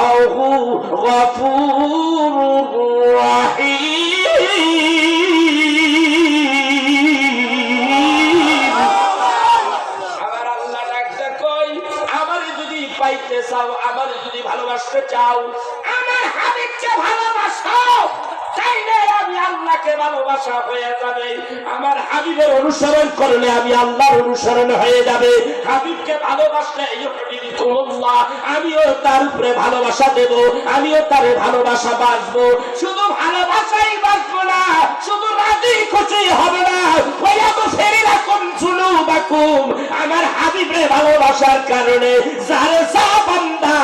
আল্লাহু গফুরুর রহিম। আমার আল্লাহ ডাকতে কই, আমারে যদি পাইতে চাও, আমারে যদি ভালোবাসতে চাও, আমার হাবিবকে ভালোবাসো, তাইলে আমি আল্লাহকে ভালোবাসা হয়ে যাবে। আমার হাবিবের অনুসরণ করলে আমি আল্লাহর অনুসরণ হয়ে যাবে। হাবিবকে ভালোবাসলে ইউহিব্বুকুমুল্লাহ, আমিও তার উপরে ভালোবাসা দেব, আমিও তারে ভালোবাসা বাসবো। শুধু ভালোবাসাই বাসবো না, শুধু রাজি খুশি হবে না, ওয়ায়াগফিরু লাকুম যুনুবাকুম, আমার হাবিবের ভালোবাসার কারণে যারে যা বান্দা,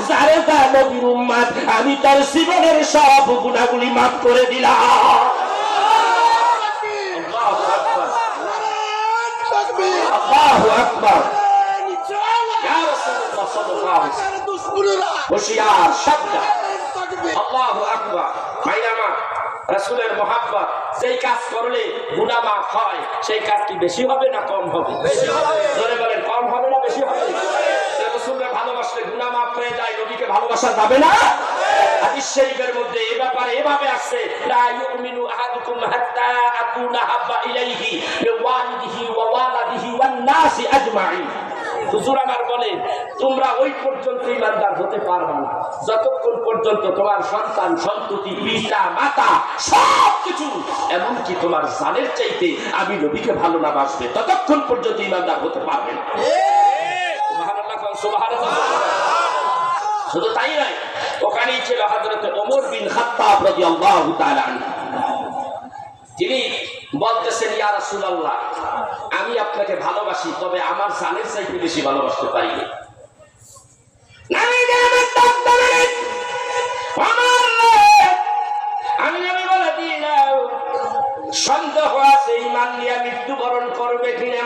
যারে যা নবীর উম্মত, আমি তার জীবনের সব গুনাহগুলি মাফ করে দিলাম। আল্লাহু আকবার। ইয়া রাসূলুল্লাহ সাল্লাল্লাহু আলাইহি ওয়াসাল্লাম হুশিয়ার শব্দ। আল্লাহু আকবার। ভাইরা, রাসূলের মহব্বত, যেই কাজ করলে গুনাহ মাফ হয়, সেই কাজ কি বেশি হবে না কম হবে? বেশি হবে। জোরে বলেন, কম হবে না বেশি হবে? রাসূলকে ভালোবাসলে গুনাহ মাফ হয়ে যায়, নবীকে ভালোবাসা যাবে না? হাদিস শরীফের মধ্যে এই ব্যাপারে এভাবে আছে, লা ইউমিনু আহাদুকুম হাত্তা আকুনা হাব্বা ইলাইহি বিওয়ালিদিহি ওয়া ওয়ালাদিহি ওয়ান নাসি আজমাইন। হুজুর আমার বলেন, তোমরা ওই পর্যন্ত ঈমানদার হতে পারবে না যতক্ষণ পর্যন্ত তোমার সন্তান সন্ততি পিতা মাতা সবকিছু এমনকি তোমার জানের চাইতে আমি নবীকে ভালো না বাসবে, ততক্ষণ পর্যন্ত ঈমানদার হতে পারবে না। সুবহানাল্লাহ, সুবহানাল্লাহ। শুধু তাই নয়, ওখানেই ছিল হযরত ওমর বিন খাত্তাব রাদিয়াল্লাহু তাআলা আনহু। তিনি বলতেছেন, ইয়া রাসূলুল্লাহ, আমি আপনাকে ভালোবাসি, তবে আমার জানের চাইতে বেশি ভালোবাসতে পারি না। আমি নবী বলে দিলাম, সন্দেহ আছে ঈমান নিয়ে মৃত্যুবরণ করবে কিনা,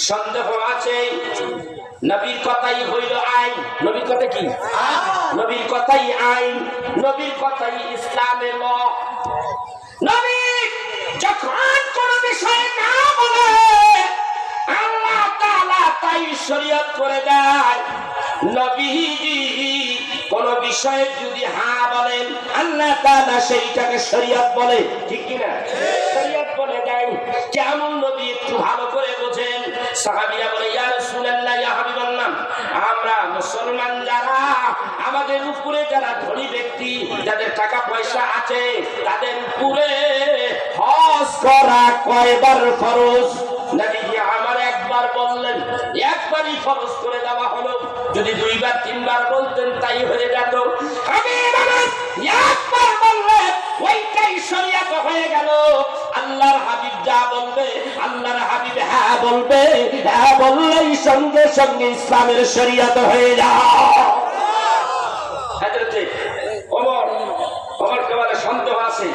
সন্দেহ আছে। নবীর কথাই হইল আইন। নবীর কথা কি? নবীর কথাই আইন, নবীর কথাই ইসলামের ল। নবী যখন কোন বিষয় না বলে আল্লাহ তাআলা তাই শরীয়ত করে দেয়। নবীজি কোন বিষয়ে যদি হ্যাঁ বলেন, আল্লাহ তাআলা সেইটাকে শরীয়ত বলে, ঠিক কি না? শরীয়ত বলে দেয়। কেমন নবী একটু ভালো করে বোঝেন। সাহাবীরা বলে, ইয়া রাসূলুল্লাহ, ইয়া হাবিবাল্লাহ, আমরা মুসলমান যারা, আমাদের উপরে যারা ধনী ব্যক্তি, যাদের টাকা পয়সা আছে, তাদের উপরে হজ করা কয়বার ফরজ? নবীজি আমার একবার বললেন, একবারই ফরজ করে দেওয়া হলো। যদি দুইবার তিনবার বলতেন তাই হয়ে যেত। একবার বললেন, ওইটাই শরীয়ত হয়ে গেল। আল্লাহর হাবিব যা বলবে, আল্লাহর হাবিব হ্যাঁ বলবে, হ্যাঁ বললেই সঙ্গে সঙ্গে ইসলামের শরীয়ত হয়ে যায়। হযরত ওমর কবরে সন্দেহ আছে,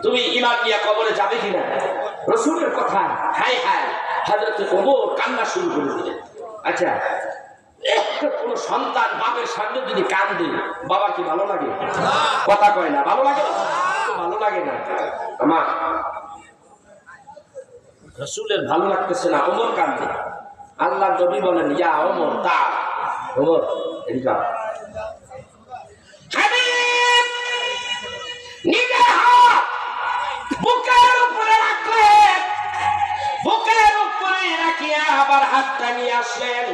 তুমি ঈমান নিয়ে কবরে যাবে কিনা? রাসূলের কথা হায় হায়, হযরত ওমর কান্না শুরু করে দিলেন। আচ্ছা, কোন সন্তান বাপের সামনে যদি কান্দে, বাবা কি ভালো লাগে? কথা কয় না, ভালো লাগে? ভালো লাগে না। আমার রাসূলের ভালো লাগতেছে না, ওমর কান্দে। আল্লাহর নবী বলেন, ইয়া ওমর তা ওমর এদিকে নিজের হাত বুকের উপরে রাখলেন, বুকের উপরে রাখিয়া আবার হাতটা নিয়ে আসলেন।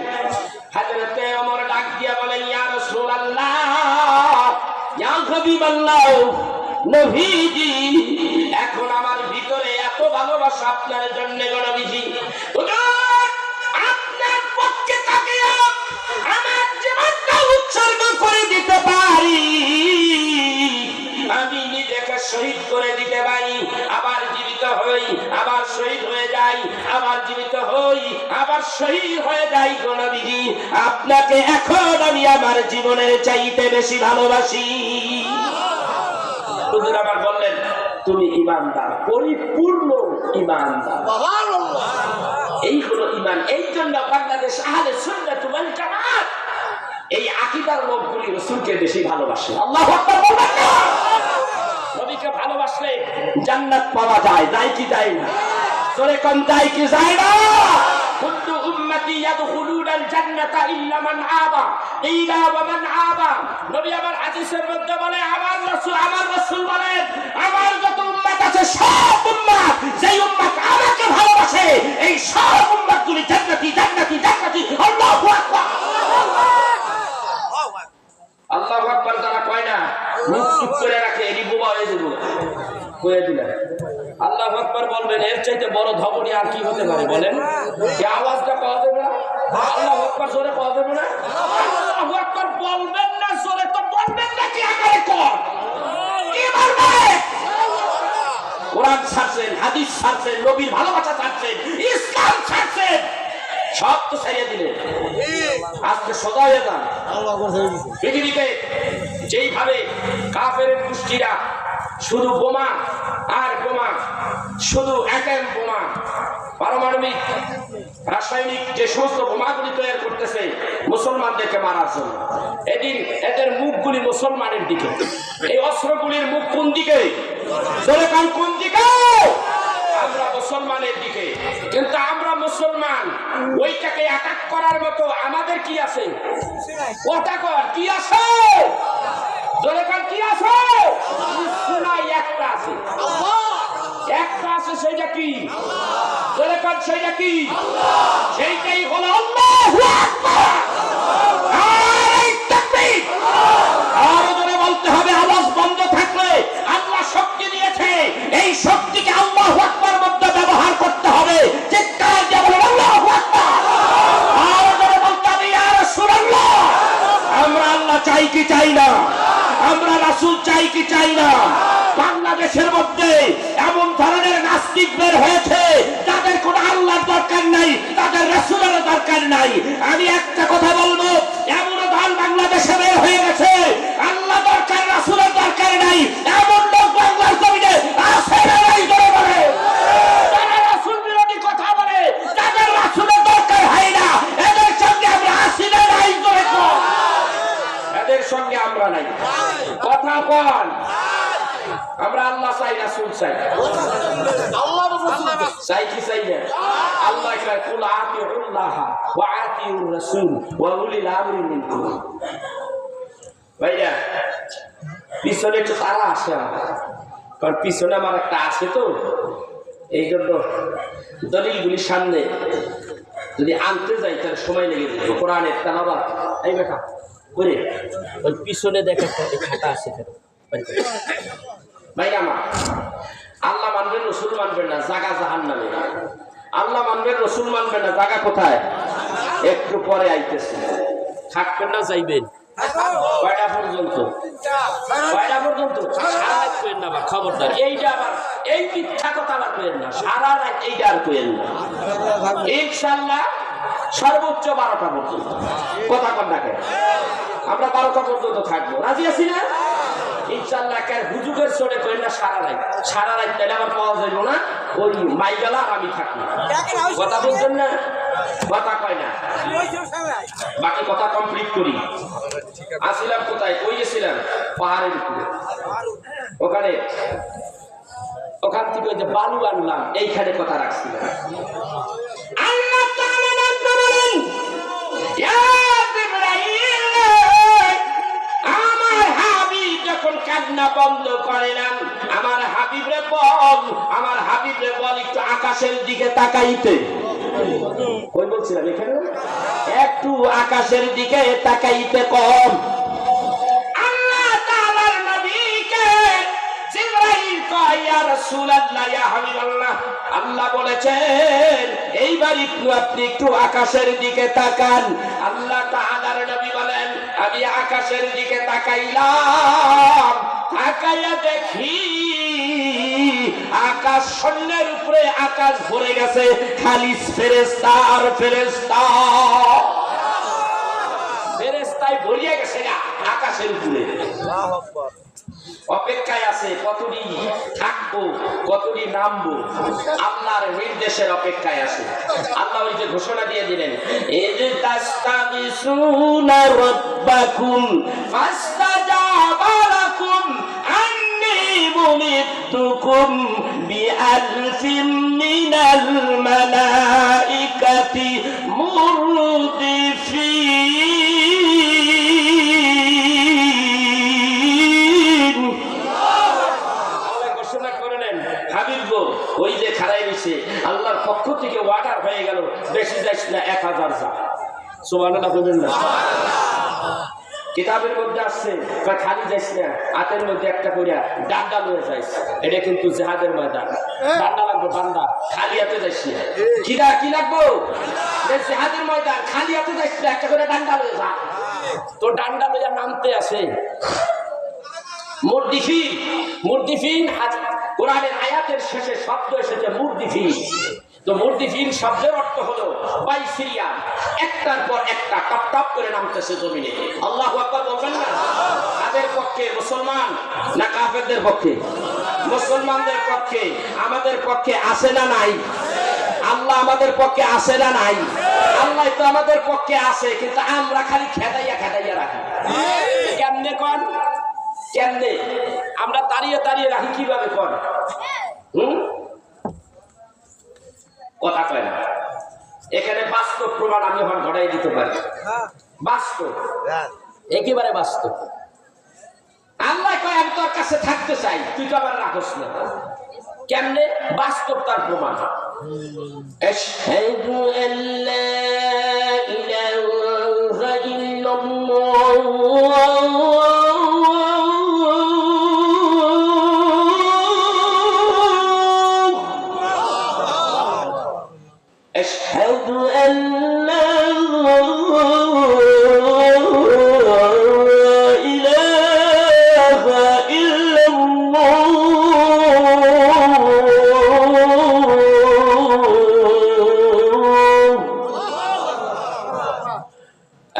হযরত ওমর ডাক দিয়া বলেন, ইয়া রাসূলুল্লাহ, ইয়া হাবিবাল্লাহ, নবীজি, এখন আমার ভিতরে এত ভালোবাসা আপনার জন্য গো নবীজি, আপনার পক্ষে তাকিয়ে আমার জীবনটা উৎসর্গ করে দিতে পারি, আমি নিজেকে শহীদ করে দিতে পারি, আবার জীবিত হই, আবার শহীদ হয়ে যাই, আবার জীবিত হই, আবার শহীদ হয়ে যাই গো নবীজি, আপনাকে এখন আমি আমার জীবনের চাইতে বেশি ভালোবাসি। হুজুর আমার বললেন, তুমি ঈমানদার, পরিপূর্ণ ঈমানদার। এই হলো ঈমান। এই জন্য বাংলাদেশ আহলে সুন্নাত ওয়াল জামাত এই আকীদার লোকগুলি রাসূলকে বেশি ভালোবাসে। আল্লাহু আকবার বলবেন না? নবীকে ভালোবাসলে জান্নাত পাওয়া যায়, যায় কি যায় না? জোরে কোন যায় কি যায় না? কুল্লু উম্মতি ইয়াদখুলুনাল জান্নাতা ইল্লা মান আবা ইলা ওয়া মান আবা। নবী আমার হাদিসের মধ্যে বলে আমার রাসূল বলেন আমার যত উম্মত আছে সব উম্মত যেই উম্মত আমাকে ভালোবাসে এই সব উম্মতগুলি জান্নাতি জান্নাতি জান্নাতি। আল্লাহু আকবার। আল্লাহু আকবার যারা কয় না মুখ চুপ করে রাখে এরি বোবা হয়ে যাবে কয়ে দিলেন। আল্লাহু আকবার বলবেন এর চাইতে বড় ধবনি আর কি হতে পারে বলেন? এই আওয়াজটা পাওয়া যাবে না? আল্লাহু আকবার জোরে পাওয়া যাবে না? আল্লাহু আকবার বলবেন না জোরে তো বলবেন না কি আকারে কর কি বলবেন? কোরআন ছাড়ছেন, হাদিস ছাড়ছেন, নবীর ভালোবাসা ছাড়ছেন, ইসলাম ছাড়ছেন, সব তো ছাড়িয়ে দিলেন। আজকে সোজা হয়ে যান। পৃথিবীতে যেইভাবে কাফের গোষ্ঠীরা শুধু বোমা আর বোমা, শুধু একেম বোমা, পারমাণবিক রাসায়নিক যে সমস্ত বোমাগুলি তৈরি করতেছে মুসলমানদেরকে মারার জন্য, এদিন এদের মুখগুলি মুসলমানের দিকে, এই অস্ত্রগুলির মুখ কোন দিকে? কোন দিকে? আমরা মুসলমানের দিকে। কিন্তু আমরা মুসলমান, ওইটাকে অ্যাটাক করার মতো আমাদের কি আছে? ওটা কর কি আছে? কি আছে? একটা আছে, একটা আছে, সেইটা কি? সেইটা কি? সেইটাই হলো আল্লাহু আকবার। আরো জোরে বলতে হবে, আওয়াজ বন্ধ থাকলে। আল্লাহ শক্তি দিয়েছে, এই শক্তিকে আল্লাহু আকবার মধ্যে ব্যবহার করতে হবে। চিৎকার দিয়ে বলুন আল্লাহু আকবার। আরো জোরে বলতে হবে ইয়া রাসূলুল্লাহ। আমরা আল্লাহ চাই কি চাই না? আমরা রাসূল চাই কি চাই না? বাংলাদেশের মধ্যে এমন ধরনের নাস্তিক বের হয়েছে যাদের কোনো আল্লাহর দরকার নাই, তাদের রাসূলের দরকার নাই। আমি একটা কথা বলবো, এমন দল বাংলাদেশে বের হয়ে গেছে আল্লাহ দরকার রাসূলের দরকার নাই, এমন লোক বাংলার জমিনে আছে না নাই? ধরে বলে যারা রাসূল বিরোধী কথা বলে, যাদের রাসূলের দরকার হয় না, এদের সঙ্গে আমরা আছি না নাই? ধরে কর এদের সঙ্গে আমরা নাই। কথা কন আমরা আল্লাহ চাই, রাসূল চাই। আল্লাহ চাই কি চাই না? আল্লাহ কয় কুল আতিউল্লাহ ওয়া আতিউর রাসূল ওয়া উলিল আমরি মিনকুম। ভাইরা পিছনে একটু তারা আসে, কারণ পিছনে আমার একটা আছে তো, এই জন্য দলিলগুলির সামনে যদি আনতে যাই তাহলে সময় লেগে যাবে। কোরআনের তেলাওয়াত এই বেটা করে ওই পিছনে দেখে খাতা আছে ভাই আমার। আল্লাহ মানবেন, রসুল মানবেন না, জাগা জাহান্নামে। আল্লাহ মানবেন, রসুল মানবেন না, জাগা কোথায়? একটু পরে আইতেছে। থাকবেন না যাইবেন কয়টা পর্যন্ত? কয়টা পর্যন্ত? সারা রাত কইেন না, আবার খবরদার এইটা আবার এই মিথ্যা কথা আবার কইেন না, সারা রাত এইটা আর কইেন না। ইনশাআল্লাহ সর্বোচ্চ 12টা পর্যন্ত। কথা কন না কেন? আমরা 12টা পর্যন্ত থাকবো, রাজি আছি না? ইনশাআল্লাহ হুজুগের চড়ে কইেন না সারা রাত। সারা রাত তাহলে আবার পাওয়া যাইব না, ওই মাইগালা আর আমি থাকি। কথা বলছেন না? কথা কয় না। বাকি কথা কমপ্লিট করি। আসিলাম কোথায়? কই গেছিলাম? পাহাড়ের উপরে। ওখান থেকে ওই যে বালু আনলাম, এইখানে কথা রাখছিলাম। আল্লাহ তাআলা বলেন ইয়া জিবরাইল, আমার হাবিব যখন কান্না বন্ধ করেলাম, আমার হাবিবরে বল একটু আকাশের দিকে তাকাইতে। কই বলছিলাম? এখানে একটু আকাশের দিকে তাকাইতে কম। আল্লাহ তাআলার নবীকে জিবরাইল কয় ইয়া রাসূলুল্লাহ, ইয়া হাবিবাল্লাহ, আল্লাহ বলেছেন এইবার আপনি একটু আকাশের দিকে তাকান। আল্লাহ তাআলার নবী বলেন আমি আকাশের দিকে তাকাইলাম, তাকাইয়া দেখি আকাশ, শূন্যের উপরে আকাশ ভরে গেছে খালি ফেরেশতা আর ফেরেশতা। ফেরেশতায় ভরিয়ে গেছে আকাশের উপরে। অপেক্ষায় আছে কতদিন থাকবো, কতদিন নামবো, আল্লাহর নির্দেশের অপেক্ষায় আছে। আল্লাহ ওই যে ঘোষণা দিয়ে দিলেন ইস্তাগিসুনা রাব্বাকুম ফাস্তাজাবা লাকুম আন্নী মুমিতুকুম বিআলফিন মিনাল মালাইকাতি দিয়েছে, আল্লাহর পক্ষ থেকে ওয়ার্ডার হয়ে গেল, বেশি যাইস না, 1000 যা। সুবহানাল্লাহ বলবেন না? কিতাবের মধ্যে আসছে খালি যাইস না, হাতের মধ্যে একটা করিয়া ডান্ডা লয়ে যাইস। এটা কিন্তু জিহাদের ময়দান, ডান্ডা লাগবে, ডান্ডা, খালি হাতে যাইস না। কি লাগবো? জিহাদের ময়দান, খালি হাতে যাইস না, একটা করে ডান্ডা লয়ে যা। তো ডান্ডা লইয়া নামতে আসে মুরদিফিন। কোরআনের আয়াতের শেষে শব্দ এসেছে মুরদিফিন। তো মুরদিফিন শব্দের অর্থ হলো বাইসিরিয়ান, একটার পর একটা টপ টপ করে নামতেছে জমিনে। আল্লাহু আকবার বলবেন না? তাদের পক্ষে মুসলমান না কাফেরদের পক্ষে? মুসলমানদের পক্ষে। আমাদের পক্ষে আছে না নাই? আল্লাহ আমাদের পক্ষে আছে না নাই? আল্লাহ তো আমাদের পক্ষে আছে, কিন্তু আমরা খালি খেদাইয়া রাখি। কেমনে কন? কেমনে আমরা দাঁড়িয়ে রাখি? কিভাবে কর? কথা কয় না। এখানে বাস্তব প্রমাণ আমি এখন ঘটাই দিতে পারি। বাস্তব, একেবারে বাস্তব। আল্লাহ কয় আমি তোর কাছে থাকতে চাই, তুই তো আবার রাখস না। কেমনে? বাস্তব তার প্রমাণ। আশহাদু আল্লা ইলাহা ইল্লাল্লাহ أشهد أن لا إله إلا الله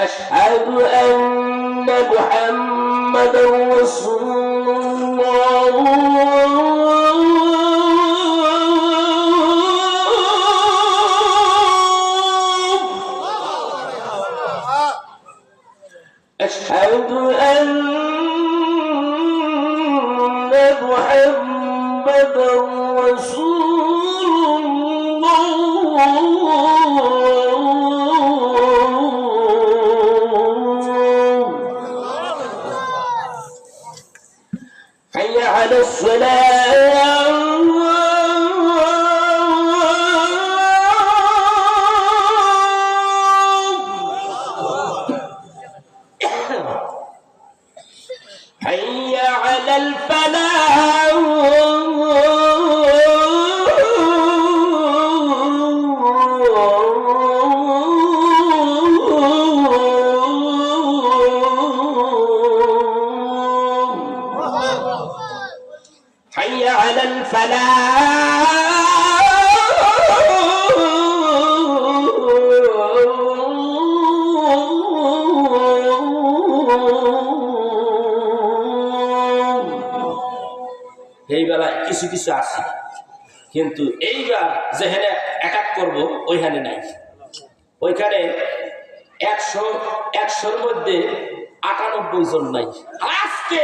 أشهد أن محمدا رسول الله أشهد أن محمدا رسول الله حي على الصلاة حي على الفلاح حي على الفلاح এই বেলায় কিছু কিছু আছে, কিন্তু এইবার যেখানে অ্যাটাক করব ওইখানে নাই। ওইখানে 100-100-র মধ্যে 98 জন নাই। আজকে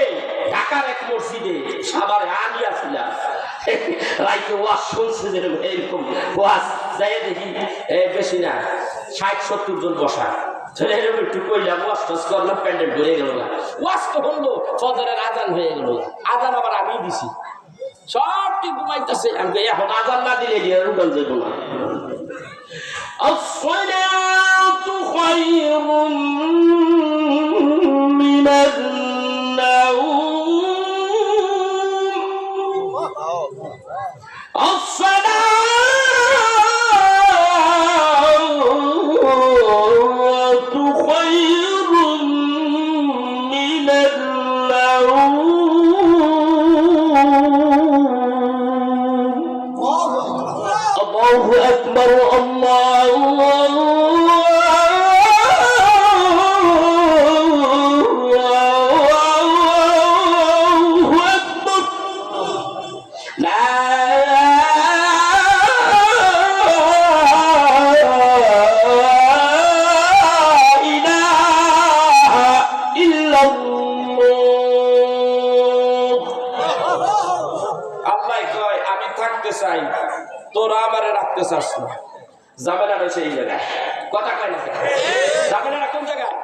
ঢাকার এক মসজিদে সাভারে আলিয়া ছিলাম, রাইতে ওয়াজ শুনছে, যেরকম এইরকম ওয়াজ যাই দেখি বেশি না 60-70 জন বসা। এরকম একটু কইলাম, ওয়াজ টাজ করলাম, প্যান্ডেল ভরে গেল না। ওয়াজ তো হলো, ফজরের আজান হয়ে গেল, আজান আবার আমি দিছি, সবটি ঘুমাইতেছে। আমি এখন আজান না দিলে গিয়ে রুগান যাইব না। আসসালাতু খায়রুম মিনান নাওম আসসালাতু খায়রুম মিনান নাওম الله أكبر الله أكبر لا إله إلا الله الله يقول أمي থাকতে চাই, তোরা আমারে রাখতে চাস না। ঝামেলা রয়েছে এই জায়গায়, কথা কয় না, ঝামেলাটা কোন জায়গায়?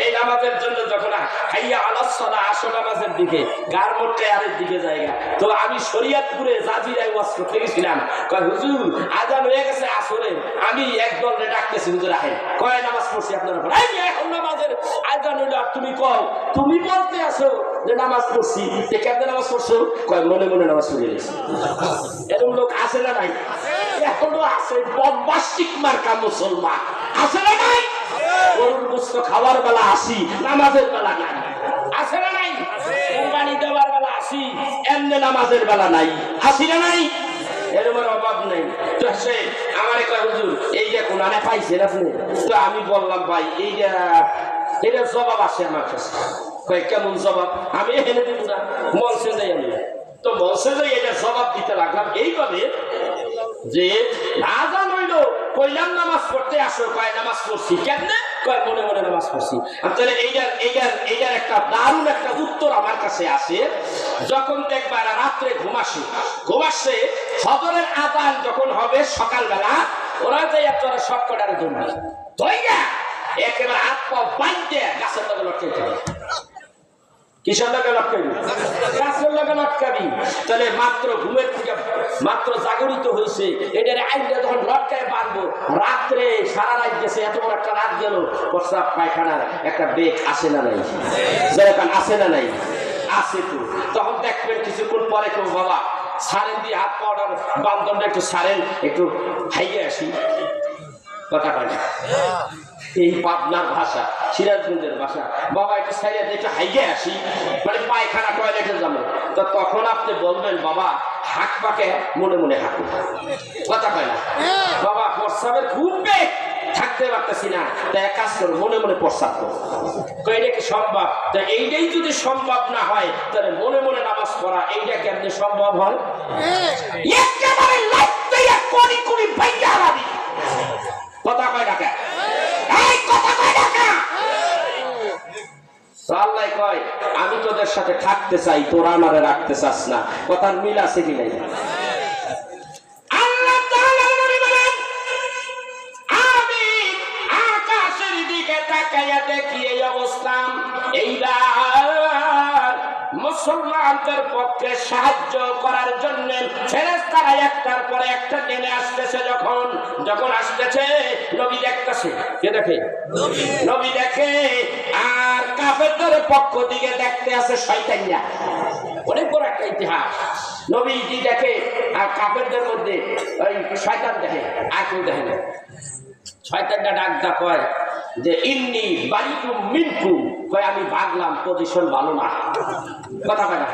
এই নামাজের জন্য যখন হাইয়া আলাস সালাহ আসো নামাজের দিকে গার মোটে আরের দিকে জায়গা। তো আমি শরীয়তপুরে জাজিরায় ওয়াজ করতে গেছিলাম, কয় হুজুর আজান হয়ে গেছে আসরে, আমি একদল ডাকতেছি হুজুর আহেন, কয় নামাজ পড়ছি আপনার উপর, এখন নামাজের আজান হইল আর তুমি কও, তুমি বলতে আসো যে নামাজ পড়ছি, কেমনে নামাজ পড়ছো? কয় মনে মনে নামাজ পড়ে গেছি। এরকম লোক আছে না নাই? এখনো আছে বদমাশিক মার্কা মুসলমান, আছে না নাই? গরুর গোশত খাওয়ার বেলা আসি, নামাজের বেলা নাই, আছে না নাই? কুরবানি দেওয়ার বেলা আসি, এমনি নামাজের বেলা নাই, আসি না নাই? এরকমের অভাব নেই। তো সে আমার কয় হুজুর এই যে কোরআনে পাইছেন আপনি? তো আমি বললাম ভাই এইটা জবাব আসে আমার কাছে। কয় কেমন জবাব? আমি এনে দিব না, মঞ্চে যাই আমি। তো মঞ্চে যাই এটা জবাব দিতে লাগলাম এইভাবে যে না জানইল কইলাম নামাজ পড়তে আসো, কয় নামাজ পড়ছি, কেমনে? কয় মনে মনে নামাজ পড়ছি। তাহলে এইটার একটা দারুণ একটা উত্তর আমার কাছে আছে। যখন দেখবা রাত্রে ঘুমাসে ফজরের আযান যখন হবে সকালবেলা, ওরা যাই তোরা সব কটারে ধরবি, ধইরা একেবারে হাত পা বাইন্ধে গাছের লগে লটকাইতে হবে। কিসের লগে লটকাবি? গাছের লগে লটকাবি। তাহলে মাত্র ঘুমের থেকে মাত্র জাগরিত হয়েছে, এটারে আইনটা যখন লটকায় বাঁধবো, রাত্রে সারা রাত গেছে, এত বড় একটা রাত গেল, প্রস্রাব পায়খানার একটা বেগ আসে না নাই? যেরকম আসে না নাই? আসে তো। তখন দেখবেন কিছুক্ষণ পরে কেউ বাবা সারেন দিয়ে হাত পাওয়ার বান্ধবটা একটু সারেন, একটু হাইগে আসি, কথা কয় না? এই পাবনার ভাষা, সিরাজগঞ্জের ভাষা, বাবা একটু সাইডে একটু হাইগে আসি, মানে পায়খানা টয়লেটে যাবো। তো তখন আপনি বলবেন বাবা হাঁক পাকে মনে মনে হাঁকুন, কথা কয় না? বাবা প্রস্রাবের খুব বেগ, থাকতে পারতেছি না, তো এক কাজ করো মনে মনে প্রস্রাব করো। এটা কি সম্ভব? তো এইটাই যদি সম্ভব না হয়, তাহলে মনে মনে নামাজ পড়া এইটা কেমনে সম্ভব হয়? একেবারে লাগতে কোনি কোনি ভাইয়া লাগি, কথা কয় না? আল্লাহ কয় আমি তোদের সাথে থাকতে চাই, তোরা আমারে রাখতে চাস না। কথার মিল আছে কি নাই? আল্লাহ তাআলা বলেন আমি আকাশের দিকে তাকাইয়া দেখি এই অবস্থা, এইবার মুসলমানদের পক্ষে সাহায্য করার জন্য ফেরেশতারা একটার পর একটা নেমে আসতেছে। যখন আসতেছে নবী দেখতেছে, কে দেখে? নবী দেখে। আর কাফেরদের পক্ষ দিকে দেখতে আছে শয়তানরা। অনেক বড় একটা ইতিহাস। নবীজি দেখে আর কাফেরদের মধ্যে ওই শয়তান দেখে, আর কেউ দেখে না। শয়তানটা ডাকদা কয় যে ইন্নী বারিকুম মিনকুম, কয় আমি ভাগলাম, পজিশন ভালো না, কথা কয় না?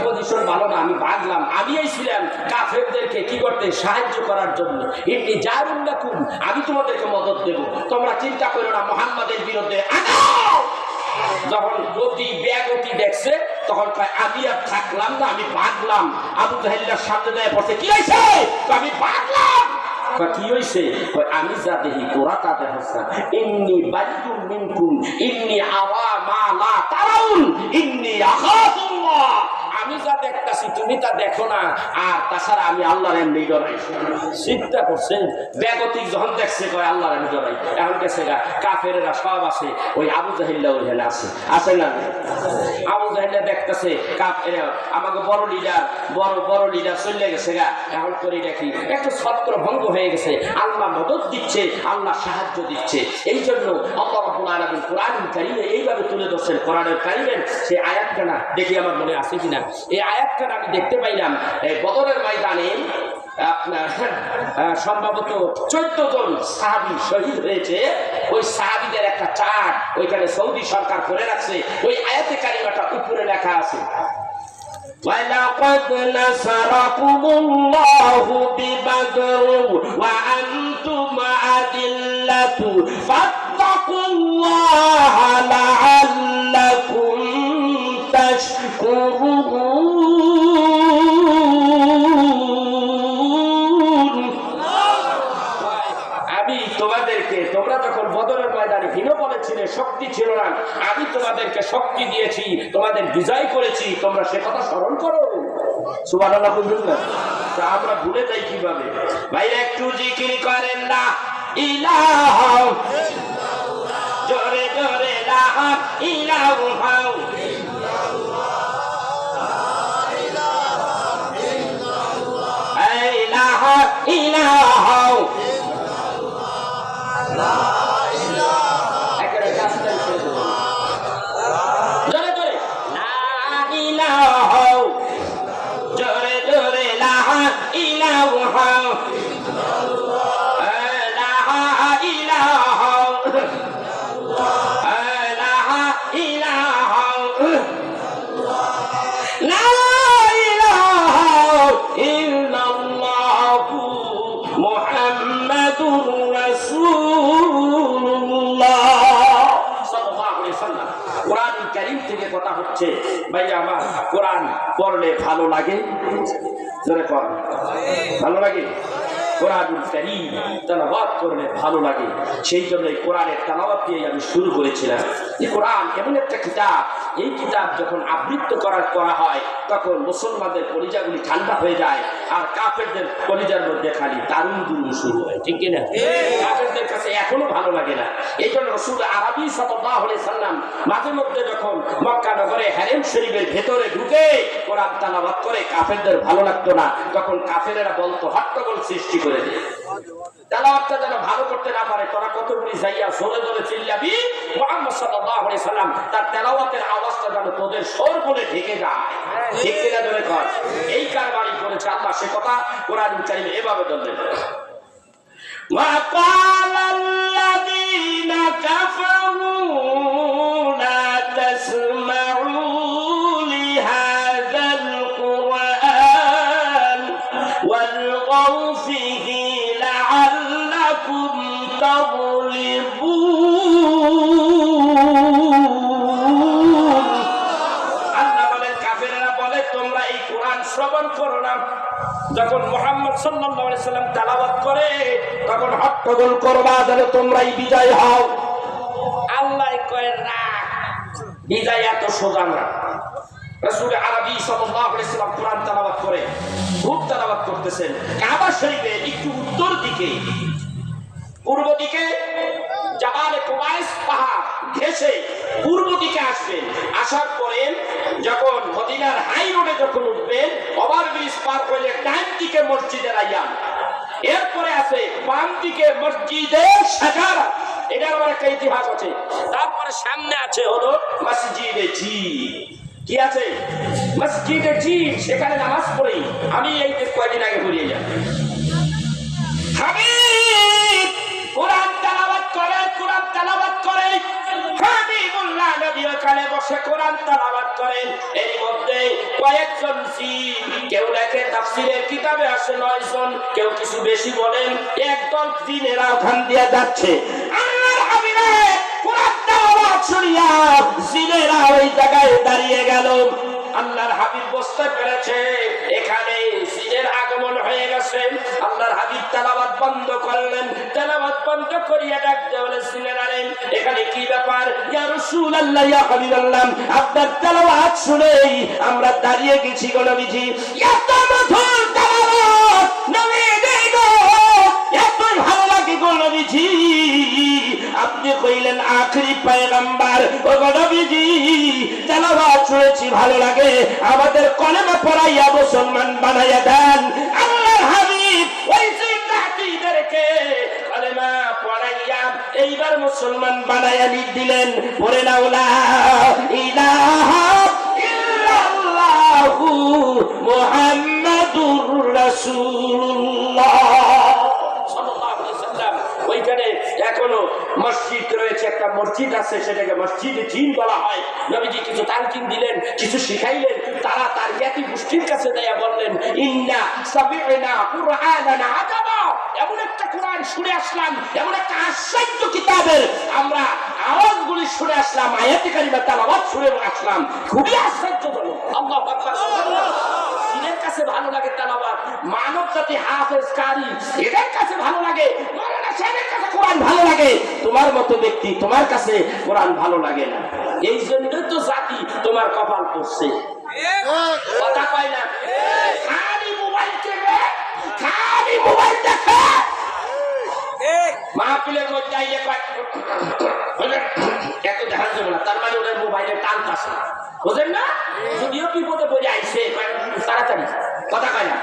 পজিশন ভালো না, আমি ভাগলাম। আমি ছিলাম কাফেরদেরকে কি করতে? সাহায্য করার জন্য। ইন্নী জারুন লাকুম, আমি তোমাদেরকে মদদ দেব, তোমরা চিন্তা করো না মুহাম্মাদের বিরুদ্ধে আগাও। যখন গতি ব্যাগতি দেখছে তখন কয় আমি আর থাকলাম না, আমি ভাগলাম। আবু জাহেলের সামনে দেয় পড়ছে, কি হয়েছে? আমি ভাগলাম। কি হয়েছে? আমি যা দেখি তোরা তা দেখছ না। ইন্নী বারিকুম মিনকুম ইন্নী আরা মা লা তারাউন ইন্নী আখাফুল্লাহ, আমি যা দেখতাছি তুমি তা দেখো না, আর তাছাড়া আমি আল্লাহর এমনি ডরাই। চিন্তা করছেন? বেগতিক যখন দেখছে কয় আল্লাহর এমনি ডরাই। এখন গেছে গা কাফেরেরা সব আছে, ওই আবু জাহেলরা ওইখানে আছে না? আবু জাহেলরা দেখতেছে আমাকে বড় লিডার চলে গেছে গা, এখন করে দেখি একটু ছত্র ভঙ্গ হয়ে গেছে, আল্লাহ মদদ দিচ্ছে, আল্লাহ সাহায্য দিচ্ছে। এই জন্য আল্লাহ রাব্বুল আলামিন কোরআনুল কারীমে এইভাবে তুলে ধরছেন। কোরআনুল কারীমের সেই আয়াতটা না দেখি আমার মনে আছে কিনা, এই আয়াতটা আমি দেখতে পাইলাম এই বদরের ময়দানে। আপনার সম্ভবত 14 জন সাহাবী শহীদ হয়েছে। ওই সাহাবীদের একটা চার্ট ওইখানে সৌদি সরকার করে রাখছে, ওই আয়াতে কারিমাটা উপরে লেখা আছে, وَلَقَدْ نَصَرَكُمُ اللَّهُ بِبَدْرٍ وَأَنْتُمْ أَذِلَّةٌ فَاتَّقُوا اللَّهَ لَعَلَّكُمْ تَشْكُرُونَ। আমি তোমাদেরকে, তোমরা যখন বদরের ময়দানে হীন বলেছিলে, শক্তি ছিল না, আমি তোমাদেরকে শক্তি শক্তি দিয়েছি, তোমাদের বিজয় করেছি, তোমরা সে কথা স্মরণ করো। সুবহানাল্লাহ বলবেন না? তা আমরা ভুলে যাই কিভাবে? ভাইরা একটু জিকির করেন না ইলাহা, জোরে জোরে লা ইলাহা ইলাহা ইলাহা একেবারে কাজটা ছেড়ে দেবো। জোরে জোরে লা ইলাহা, জোরে জোরে লা ইলাহা কথা হচ্ছে। ভাই আমার কোরআন পড়লে ভালো লাগে, ভালো লাগে, কোরআনুল কারীম তেলাওয়াত করলে ভালো লাগে। সেই জন্য এই কোরআনের তেলাওয়াত দিয়ে আমি শুরু করেছিলাম। এই কোরআন এমন একটা কিতাব, এই কিতাব যখন আবৃত্ত করা হয় তখন মুসলমানদের কলিজাগুলি ঠান্ডা হয়ে যায়, আর কাফেরদের কলিজার মধ্যে খালি দারুণ দুরুন শুরু হয়, ঠিক কিনা? কাফেরদের কাছে এখনো ভালো লাগে না। এই জন্য রাসূল আরবি সাল্লাল্লাহু আলাইহি সাল্লাম মাঝে মধ্যে যখন মক্কা নগরে হারেম শরীফের ভেতরে ঢুকে কোরআন তেলাওয়াত করে কাফেরদের ভালো লাগতো না, তখন কাফেরেরা বলতো হট্টগোল সৃষ্টি করে দিয়ে তেলাওয়াতটা যেন ভালো করতে না পারে, তোরা কতগুলি যাইয়া জোরে জোরে চিল্লাবি, মুহাম্মদ সাল্লাল্লাহু আলাইহি সাল্লাম তার তেলাওয়াতের আওয়াজটা যেন তোদের স্বর বলে ঢেকে যায়, ঠিক কিনা ধরে কর। এই কারবারই করেছে আল্লাহ, সে কথা কোরআনুল কারীমে এভাবে বললেন, وَقَالَ الَّذِينَ كَفَرُوا لَا تَسْمَعُوا لِهَذَا الْقُرْآنِ وَالْغَوْا فِيهِ لَعَلَّكُمْ تَغْلِبُونَ। আল্লাহ বলেন, কাফেররা বলে তোমরা এই কোরআন শ্রবণ করো না। যখন মুহাম্মদ সাল্লাল্লাহু আলাইহি সাল্লাম তেলাওয়াত করে তখন হট্টগোল করবা যেন তোমরাই বিজয় হও। আল্লাহ কয় না, বিজয় এত সোজা না। রাসূল আরবি সাল্লাল্লাহু আলাইহি সাল্লাম কোরআন তেলাওয়াত করে, খুব তেলাওয়াত করতেছেন। কাবা শরীফের একটু উত্তর দিকে, পূর্ব দিকে জাবালে কুবাইস পাহাড় ঘেঁষে পূর্ব দিকে আসবেন। আসার পরে যখন মদিনার হাই রোডে যখন উঠবেন, ওভারব্রিজ পার করে ডান দিকে মসজিদে রাইয়ান, এরপরে আছে বাম দিকে মসজিদে সাজারা, এটার আবার একটা ইতিহাস আছে। তারপরে সামনে আছে হলো মসজিদে জি, কি আছে? মসজিদে জি, সেখানে নামাজ পড়ি আমি এই কয়েকদিন আগে পড়িয়ে যাই। হাবিব কোরআন তেলাওয়াত করে, কোরআন তেলাওয়াত করে, হাবিবুল্লাহ নবী ওখানে বসে কোরআন তেলাওয়াত করেন। এর মধ্যে কয়েকজন জিন, কেউ লেখে তাফসীরের কিতাবে আসে 9 জন, কেউ কিছু বেশি বলেন, একদল জিনেরা ওখান দিয়ে যাচ্ছে। আল্লাহর হাবিবের কোরআন তেলাওয়াত শুনিয়া জিনেরা ওই জায়গায় দাঁড়িয়ে গেল। আল্লাহর হাবিব বুঝতে পেরেছে এখানে জিনের আগমন হয়ে গেছে। আল্লাহর হাবিব তেলাওয়াত বন্ধ করলেন, তেলাওয়াত বন্ধ করিয়া ডাকতে বলেছিলেন, আরে এখানে কি ব্যাপার? ইয়া রাসূলুল্লাহ, ইয়া হাবিবাল্লাহ, আপনার তেলাওয়াত শুনেই আমরা দাঁড়িয়ে গেছি গো নবীজি। এত মধুর তেলাওয়াত নবীজি গো, এতই ভালো লাগে গো নবীজি। আপনি কইলেন আখেরি পয়গম্বর, ও গো নবীজি তেলাওয়াত শুনেছি ভালো লাগে, আমাদের কলেমা পড়াইয়া মুসলমান বানাইয়া দেন। আল্লাহর হাবিব ওই জিন্নাতীদেরকে কলেমা পড়াইয়া এইবার মুসলমান বানাইয়া দিলেন। পড়ে নাও লা ইলাহা ইল্লাল্লাহু মুহাম্মাদুর রাসূলুল্লাহ সাল্লাল্লাহু আলাইহি সাল্লাম। ওইখানে এখনো মসজিদ রয়েছে, একটা মসজিদ আছে, সেটাকে মসজিদে জিন বলা হয়। নবীজি কিছু তালকিন দিলেন, কিছু শিখাইলেন। তারা তার জ্ঞাতি গোষ্ঠীর কাছে দেয়া বললেন, ইন্না সামি'না কুরআনান আজাবা, এমন একটা কোরআন শুনে আসলাম, এমন একটা আশ্চর্য কিতাবের আমরা আওয়াজগুলি শুনে আসলাম, আয়াতে কারিমা তেলাওয়াত শুনে আসলাম, খুবই আশ্চর্যজনক। আল্লাহু আকবার। জিনের কাছে ভালো লাগে তেলাওয়াত, মানব জাতি হাফেজ কারি এদের কাছে ভালো লাগে, মাওলানা সাহেবের কাছে কোরআন ভালো লাগে। তোমার মতো ব্যক্তি, তোমার কাছে কোরআন ভালো লাগে না। এই জন্যই তো জাতি তোমার কপাল পড়ছে। কথা কয় না? খালি মোবাইল টেপে, খালি মোবাইল দেখে। মাহফিলের মধ্যে আইলে এত দেখা যাবে না, তার মানে ওদের মোবাইলে টান আছে, বুঝেন না? যদিও বিপদে পড়ে আইসে তাড়াতাড়ি। কথা কয় না?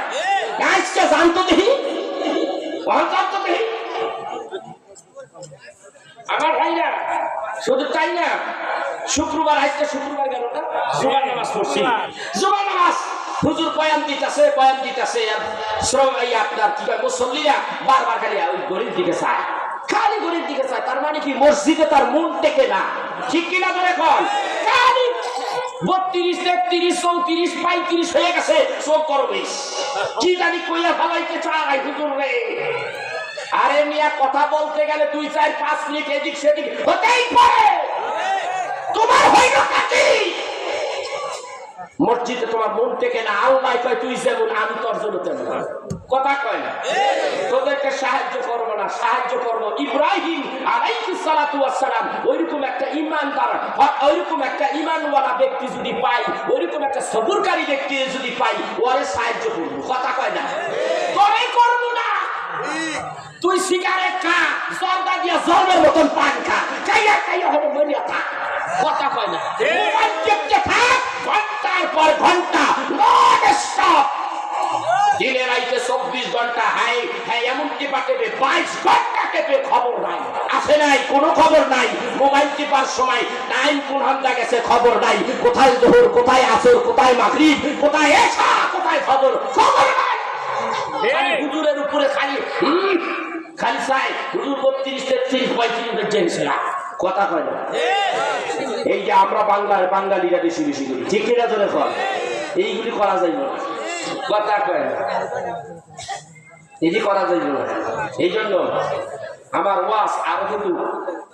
আজকে জানতো দেখি, জানতো দেখি আমার ভাইরা। শুধু তাই না, শুক্রবার, আজকে শুক্রবার গেল না, জুমার নামাজ পড়ছি। জুমার নামাজ হুজুর বয়ান দিতেছে, বয়ান দিতেছে, আর আপনার কি কয় মুসল্লিরা বারবার খালি ওই গরিব দিকে চায়, খালি গরিব দিকে চায়। তার মানে কি মসজিদে তার মন টেকে না, ঠিক কিনা ধরে কল? খালি 32, 33, 34, 35 হয়ে গেছে, চোখ করবে কি জানি কইয়া ফেলাইতে চায় হুজুর রে। আরে মিয়া, কথা বলতে গেলে 2, 4, 5 মিনিট এদিক সেদিক হতেই পারে। তোমার হইল কাকি মসজিদে তোমার মন থেকে না। আল্লাহ কয় তুই যেমন আমি তোর জন্য তেমন। কথা কয় না? তোদেরকে সাহায্য করবো না, সাহায্য করবো ইব্রাহিম আলাইহিস সালাতু ওয়াস সালাম। ওইরকম একটা ইমানদার, ওইরকম একটা ইমানওয়ালা ব্যক্তি যদি পাই, ওইরকম একটা সবুরকারী ব্যক্তি যদি পাই, ওরে সাহায্য করবো। কথা কয় না? তোরে করবো না। তুই সিগারেট খা, জর্দা দিয়া জলের মতন পান খা, খাইয়া খাইয়া হবে মরিয়া থাক। কথা কয় না? মোবাইল টিপতে থাক ঘন্টার পর ঘন্টা, নন স্টপ। দিনে রাইতে 24 ঘন্টা, হাই হাই এমন টিপা টেপে 22 ঘন্টা টেপে খবর নাই, আসে নাই, কোনো খবর নাই। মোবাইল টিপার সময় টাইম কোন হামদা গেছে খবর নাই, কোথায় জোহর, কোথায় আসর, কোথায় মাগরিব, কোথায় এশা, কোথায় ফজর, খবর নাই। হুজুরের উপরে খালি খালি চাই হুজুর 32, 33, 35 জেনছে না। কথা কয় না? এই যে আমরা বাঙালিরা বেশি বেশি করি, ঠিক কিনা ধরে কর, এইগুলি করা যাইব না। কথা কয় না? এটি করা যাইব না। এই জন্য আমার ওয়াজ আরো কিন্তু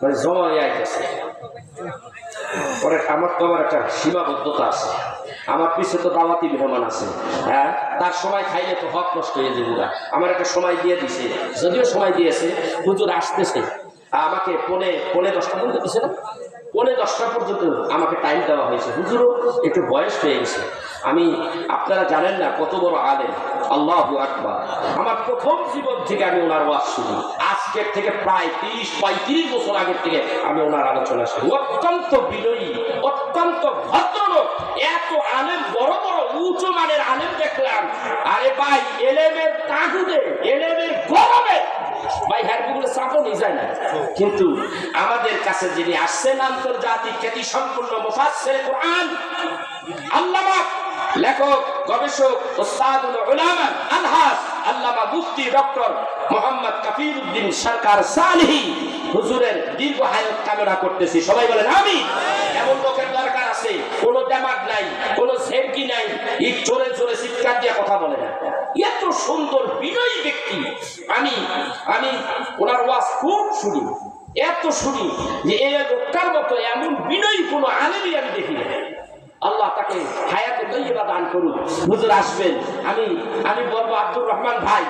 মানে জমা হয়ে আইতেছে। পরে আমার তো আমার একটা সীমাবদ্ধতা আছে, আমার পিছিয়ে তো দাওয়াতি মেহমান আছে। হ্যাঁ, তার সময় খাইলে তো হক নষ্ট হয়ে যাবে। আমার একটা সময় দিয়ে দিছে, যদিও সময় দিয়েছে, হুজুর আসতেছে, আমাকে পৌনে 10টা পর্যন্ত দিছে না, পৌনে 10টা পর্যন্ত আমাকে টাইম দেওয়া হয়েছে। হুজুরও একটু বয়স হয়ে গেছে। আপনারা জানেন না কত বড় আলেম। আল্লাহু আকবার। আমার প্রথম জীবন থেকে আমি ওনার ওয়াজ শুনি, আজকের থেকে প্রায় 30-35 বছর আগের থেকে আমি ওনার আলোচনা শুনি। অত্যন্ত বিনয়ী, অত্যন্ত ভদ্রলোক। এত আলেম, বড় বড় উঁচু মানের আলেম দেখলাম। আরে ভাই, এলেমের তাগুদে, এলেমের গরমে ভাই হ্যারগুলো চাপও নিয়ে যায় না। কিন্তু আমাদের কাছে যিনি আসছেন, আন্তর্জাতিক খ্যাতি সম্পূর্ণ মুফাসসিরে কোরআন, আল্লামা, লেখক, গবেষক, উস্তাদুল উলামা, আলহাজ আল্লামা মুফতি ডক্টর মোহাম্মদ কাফিরউদ্দিন সরকার সালেহী হুজুরের দীর্ঘ হায়াত কামনা করতেছি। সবাই বলেন আমিন। এমন লোকের দরকার আছে, কোনো দেমাগ নাই, কোনো ঝেড়কি নাই, এই জোরে জোরে চিৎকার দিয়ে কথা বলে না। এত সুন্দর বিনয়ী ব্যক্তি। আমি ওনার ওয়াজ খুব শুনি, এত শুনি যে এই লোকটার মতো এমন বিনয়ী কোনো আলেমই আমি দেখি না। আল্লাহ তাকে হায়াতে তৈয়বা দান করুন। হুজুর আসবেন, আমি বলবো আব্দুর রহমান ভাই,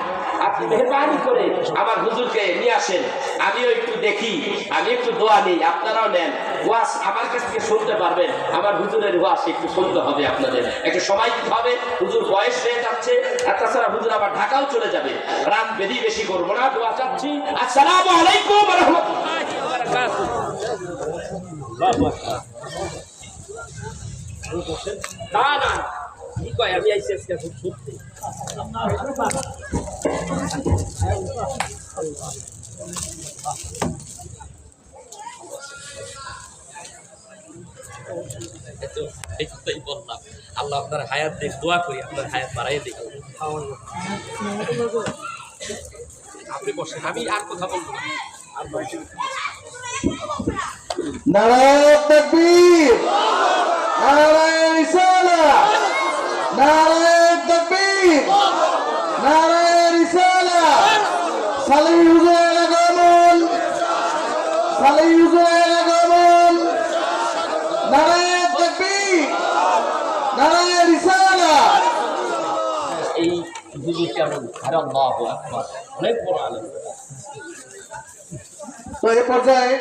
আপনি মেহরবানি করে আমার হুজুরকে নিয়ে আসেন, আমিও একটু দেখি, আমি একটু দোয়া নেই, আপনারাও নেন। ওয়াজ আমার কাছ থেকে শুনতে পারবেন, আমার হুজুরের ওয়াজ একটু শুনতে হবে, আপনাদের একটু সময় দিতে হবে। হুজুর বয়স হয়ে যাচ্ছে, আর তাছাড়া হুজুর আবার ঢাকাও চলে যাবে, রাত বেশি করবো না। দোয়া চাচ্ছি। আসসালামু আলাইকুম ওয়া রাহমাতুল্লাহি ওয়া বারাকাতুহু। না না, কি কয়, আমি আইসি আজকে খুব সত্যি। বললাম আল্লাহ আপনার হায়াত দেখ, দোয়া করি আপনার হায়াত বাড়াইয়ে দিক। আপনি বসেন, আমি আর কথা বলবো না। নারায়ে তাকবীর, নারায়ে রিসালাহ, নারায়ে তাকবীর, নারায়ে রিসালাহ। সালেহী হুজুরের আগমন, সালেহী হুজুরের আগমন। নারায়ে তাকবীর, নারায়ে রিসালাহ। এই হুজুর কেমন? আরে আল্লাহু আকবার, অনেক বড় আলেম। তো এই পর্যায়ে